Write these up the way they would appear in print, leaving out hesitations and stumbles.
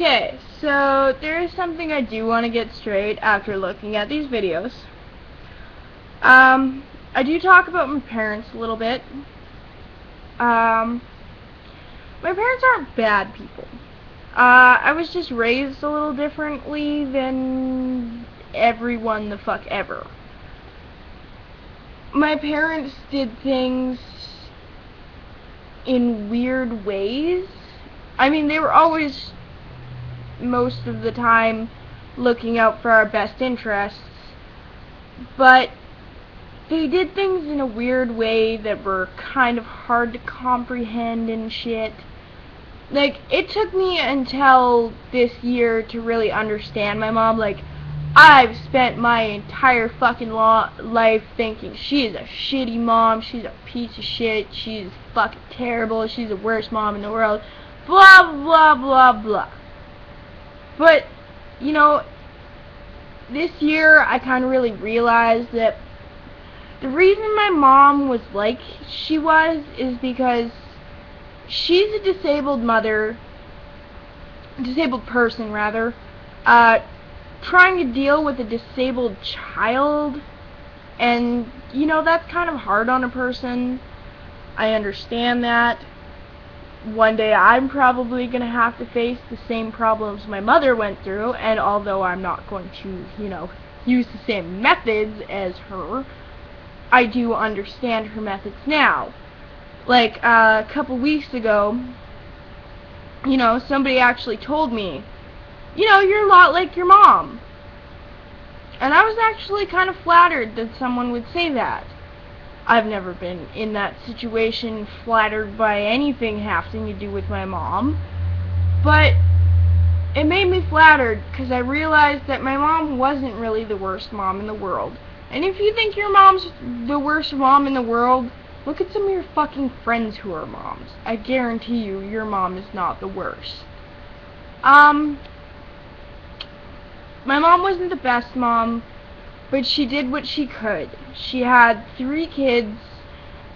Okay, so there is something I do want to get straight after looking at these videos. I do talk about my parents a little bit. My parents aren't bad people. I was just raised a little differently than everyone the fuck ever. My parents did things in weird ways. I mean, they were always, most of the time, looking out for our best interests, but they did things in a weird way that were kind of hard to comprehend and shit. Like, it took me until this year to really understand my mom. Like, I've spent my entire fucking life thinking she is a shitty mom, she's a piece of shit, she's fucking terrible, she's the worst mom in the world, blah blah blah blah. But, you know, this year I kind of really realized that the reason my mom was like she was is because she's a disabled person rather, trying to deal with a disabled child, and, you know, that's kind of hard on a person. I understand that. One day I'm probably going to have to face the same problems my mother went through, and although I'm not going to, you know, use the same methods as her, I do understand her methods now. Like, a couple weeks ago, you know, somebody actually told me, you know, you're a lot like your mom. And I was actually kind of flattered that someone would say that. I've never been in that situation flattered by anything having to do with my mom, but it made me flattered because I realized that my mom wasn't really the worst mom in the world. And if you think your mom's the worst mom in the world, look at some of your fucking friends who are moms. I guarantee you, your mom is not the worst. My mom wasn't the best mom, but she did what she could. She had 3 kids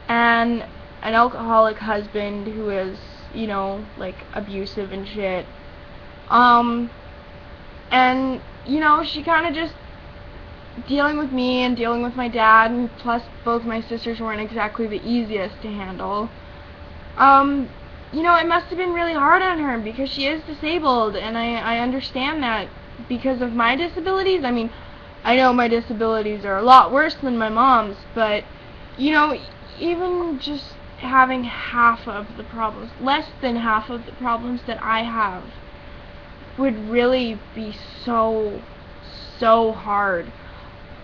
and an alcoholic husband who is, you know, like, abusive and shit. And, you know, she kind of just dealing with me and dealing with my dad, and plus both my sisters weren't exactly the easiest to handle. You know, it must have been really hard on her because she is disabled, and I understand that because of my disabilities. I mean, I know my disabilities are a lot worse than my mom's, but, you know, even just having half of the problems, less than half of the problems that I have, would really be so hard.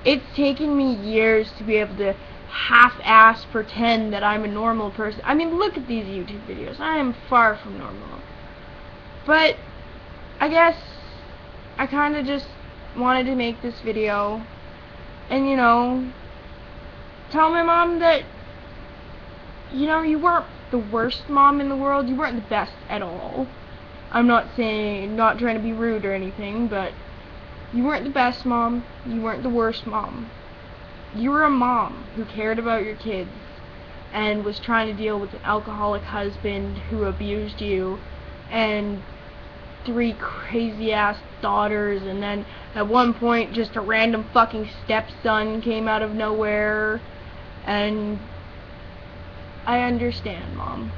It's taken me years to be able to half-ass pretend that I'm a normal person. I mean, look at these YouTube videos. I am far from normal. But I guess I kind of just wanted to make this video and, you know, tell my mom that, you know, you weren't the worst mom in the world. You weren't the best at all. I'm not trying to be rude or anything, but you weren't the best mom. You weren't the worst mom. You were a mom who cared about your kids and was trying to deal with an alcoholic husband who abused you and 3 crazy-ass daughters, and then at one point just a random fucking stepson came out of nowhere. And I understand, Mom.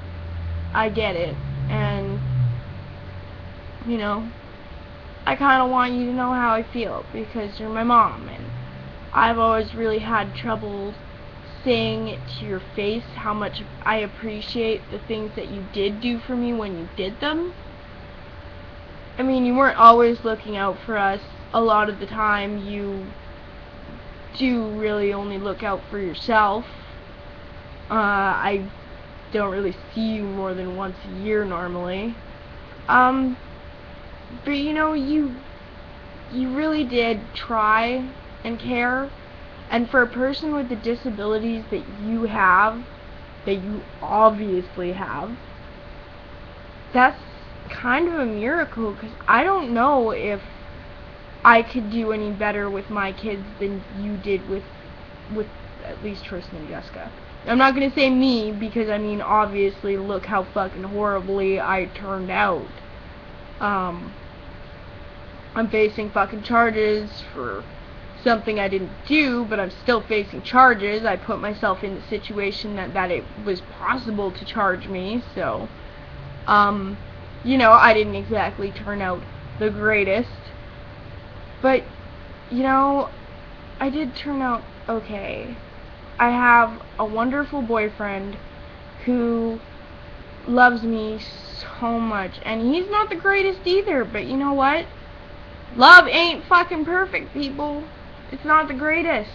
I get it. And, you know, I kind of want you to know how I feel because you're my mom, and I've always really had trouble saying it to your face how much I appreciate the things that you did do for me when you did them. I mean, you weren't always looking out for us. A lot of the time, you do really only look out for yourself. I don't really see you more than once a year normally. But you know, you really did try and care. And for a person with the disabilities that you have, that you obviously have, that's kind of a miracle, because I don't know if I could do any better with my kids than you did with at least Tristan and Jessica. I'm not going to say me, because, I mean, obviously, look how fucking horribly I turned out. I'm facing fucking charges for something I didn't do, but I'm still facing charges. I put myself in the situation that it was possible to charge me, so, you know, I didn't exactly turn out the greatest, but, you know, I did turn out okay. I have a wonderful boyfriend who loves me so much, and he's not the greatest either, but you know what? Love ain't fucking perfect, people. It's not the greatest.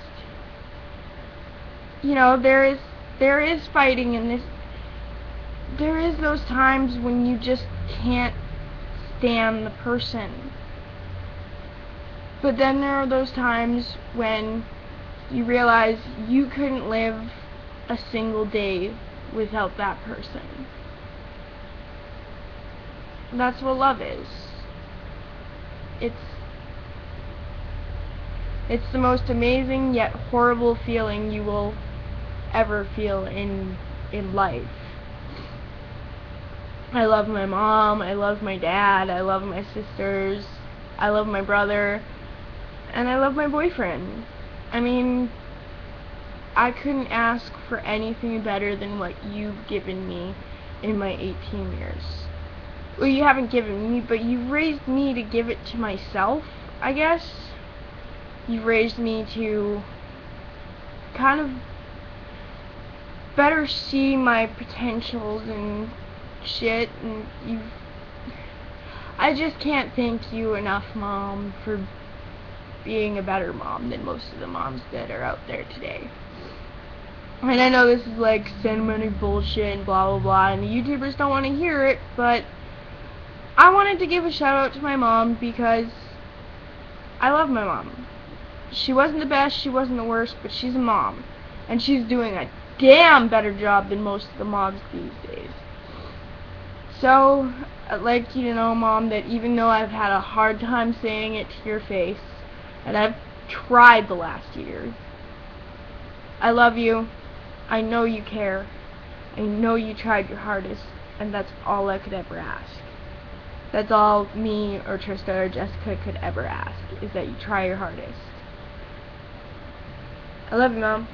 You know, there is fighting in this. There is those times when you just can't stand the person. But then there are those times when you realize you couldn't live a single day without that person. That's what love is. It's the most amazing yet horrible feeling you will ever feel in life. I love my mom, I love my dad, I love my sisters, I love my brother, and I love my boyfriend. I mean, I couldn't ask for anything better than what you've given me in my 18 years. Well, you haven't given me, but you've raised me to give it to myself, I guess. You've raised me to kind of better see my potentials and shit, and I just can't thank you enough, Mom, for being a better mom than most of the moms that are out there today. And I know this is like sentimental bullshit and blah blah blah, and the YouTubers don't want to hear it, but I wanted to give a shout out to my mom because I love my mom. She wasn't the best, she wasn't the worst, but she's a mom, and she's doing a damn better job than most of the moms these days. So, I'd like you to know, Mom, that even though I've had a hard time saying it to your face, and I've tried the last year, I love you. I know you care. I know you tried your hardest, and that's all I could ever ask. That's all me or Trista or Jessica could ever ask, is that you try your hardest. I love you, Mom.